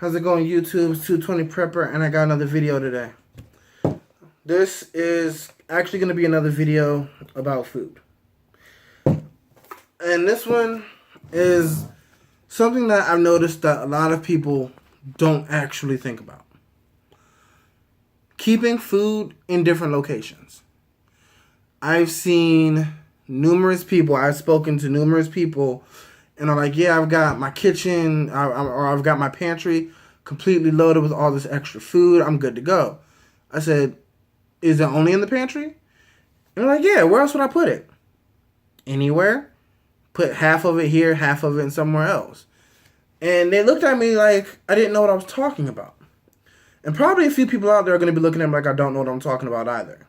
How's it going, YouTube? It's 220 Prepper, and I got another video today. This is actually going to be another video about food. And this one is something that I've noticed that a lot of people don't actually think about. Keeping food in different locations. I've seen numerous people, I've spoken to numerous people, and I'm like, yeah, I've got my kitchen, or I've got my pantry completely loaded with all this extra food. I'm good to go. I said, is it only in the pantry? And they're like, yeah, where else would I put it? Anywhere. Put half of it here, half of it in somewhere else. And they looked at me like I didn't know what I was talking about. And probably a few people out there are going to be looking at me like I don't know what I'm talking about either.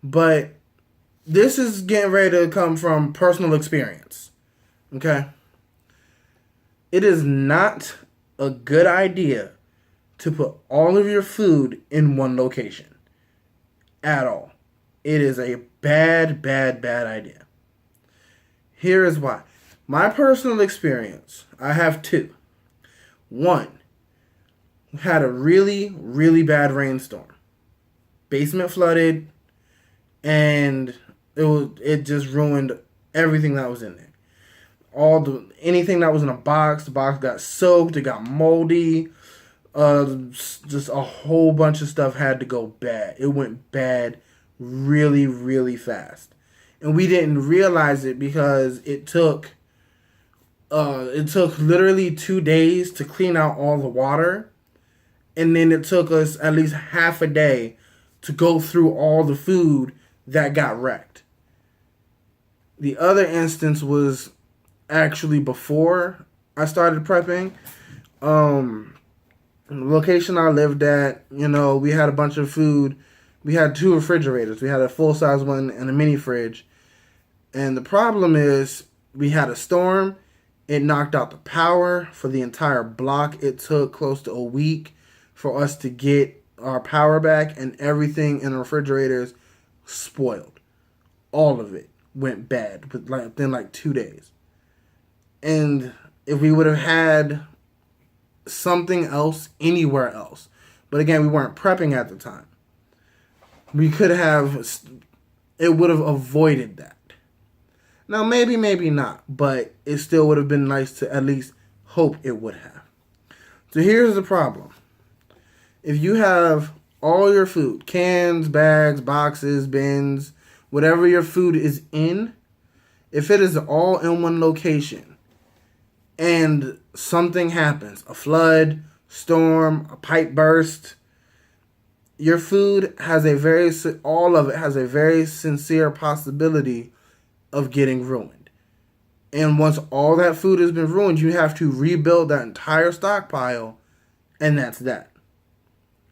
But this is getting ready to come from personal experience. Okay? It is not a good idea to put all of your food in one location. At all. It is a bad idea. Here is why. My personal experience, I have two. One, we had a really bad rainstorm. Basement flooded, and it just ruined everything that was in there. Anything that was in a box, the box got soaked, it got moldy. Just a whole bunch of stuff had to go bad. It went bad really fast. And we didn't realize it because it took literally 2 days to clean out all the water. And then it took us at least half a day to go through all the food that got wrecked. The other instance was actually before I started prepping. The location I lived at, we had a bunch of food. We had 2 refrigerators. We had a full-size one and a mini fridge. And the problem is we had a storm. It knocked out the power for the entire block. It took close to a week for us to get our power back, and everything in the refrigerators spoiled. All of it went bad within 2 days. And if we would have had something else anywhere else, but again, we weren't prepping at the time, it would have avoided that. Now, maybe not, but it still would have been nice to at least hope it would have. So here's the problem. If you have all your food, cans, bags, boxes, bins, whatever your food is in, if it is all in one location and something happens, a flood, storm, a pipe burst, your food has all of it has a very sincere possibility of getting ruined. And once all that food has been ruined, you have to rebuild that entire stockpile, and that's that.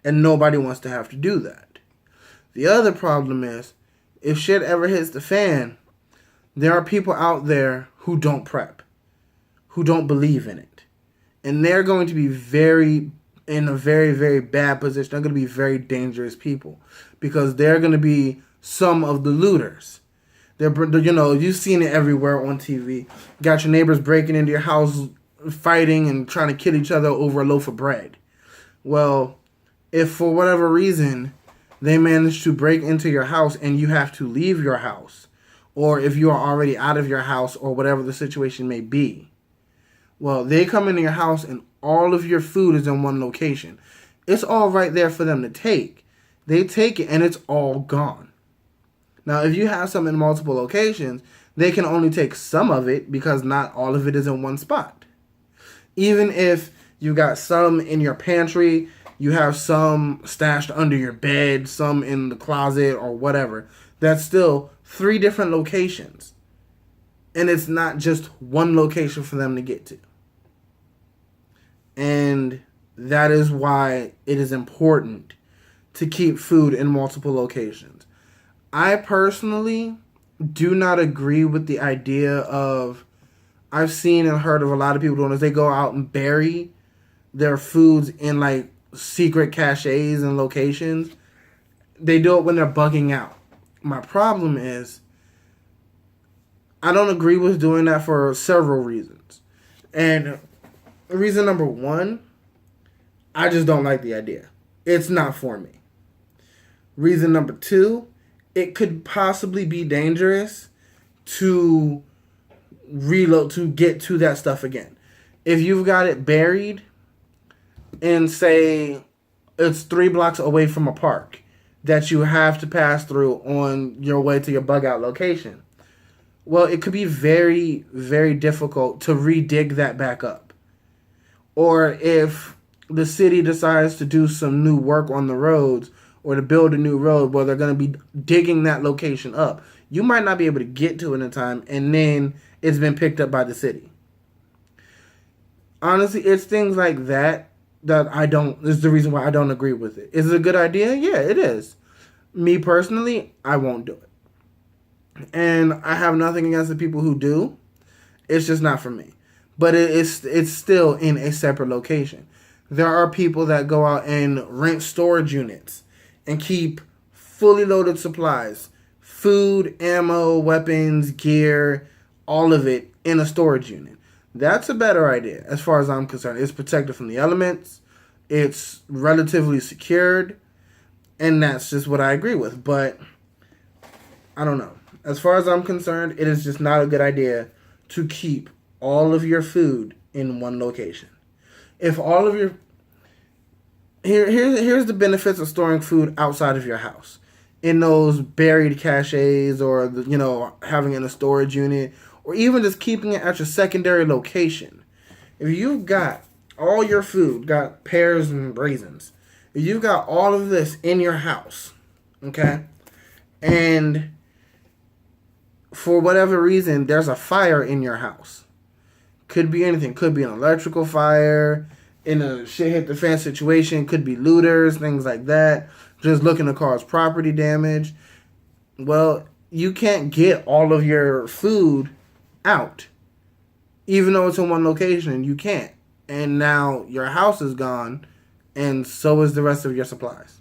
And nobody wants to have to do that. The other problem is, if shit ever hits the fan, there are people out there who don't prep, who don't believe in it. And they're going to be in a very bad position. They're going to be very dangerous people because they're going to be some of the looters. You've seen it everywhere on TV. Got your neighbors breaking into your house, fighting and trying to kill each other over a loaf of bread. Well, if for whatever reason they manage to break into your house and you have to leave your house, or if you are already out of your house or whatever the situation may be, well, they come into your house and all of your food is in one location. It's all right there for them to take. They take it and it's all gone. Now, if you have some in multiple locations, they can only take some of it because not all of it is in one spot. Even if you got some in your pantry, you have some stashed under your bed, some in the closet or whatever, that's still 3 different locations. And it's not just one location for them to get to. And that is why it is important to keep food in multiple locations. I personally do not agree with the idea of, I've seen and heard of a lot of people doing this. They go out and bury their foods in secret caches and locations. They do it when they're bugging out. My problem is, I don't agree with doing that for several reasons. And reason number one I just don't like the idea. It's not for me. Reason number 2, it could possibly be dangerous to reload, to get to that stuff again. If you've got it buried and say it's 3 blocks away from a park that you have to pass through on your way to your bug out location, well, it could be very, very difficult to re-dig that back up. Or if the city decides to do some new work on the roads or to build a new road where they're going to be digging that location up, you might not be able to get to it in time, and then it's been picked up by the city. Honestly, it's things like that is the reason why I don't agree with it. Is it a good idea? Yeah, it is. Me personally, I won't do it. And I have nothing against the people who do. It's just not for me. But it's still in a separate location. There are people that go out and rent storage units and keep fully loaded supplies, food, ammo, weapons, gear, all of it in a storage unit. That's a better idea as far as I'm concerned. It's protected from the elements. It's relatively secured. And that's just what I agree with. But I don't know. As far as I'm concerned, it is just not a good idea to keep all of your food in one location. If all of your... Here's the benefits of storing food outside of your house. In those buried caches, or, having it in a storage unit, or even just keeping it at your secondary location. If you've got all your food, got pears and raisins, if you've got all of this in your house, okay, and for whatever reason there's a fire in your house, could be anything, could be an electrical fire, in a shit hit the fan situation, could be looters, things like that, just looking to cause property damage. Well, you can't get all of your food out, even though it's in one location. You can't, and now your house is gone, and so is the rest of your supplies.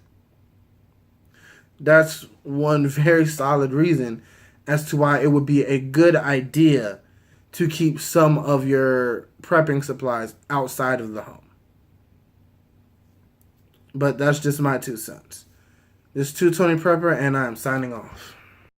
That's one very solid reason as to why it would be a good idea to keep some of your prepping supplies outside of the home. But that's just my 2 cents. This is 220 Prepper, and I'm signing off.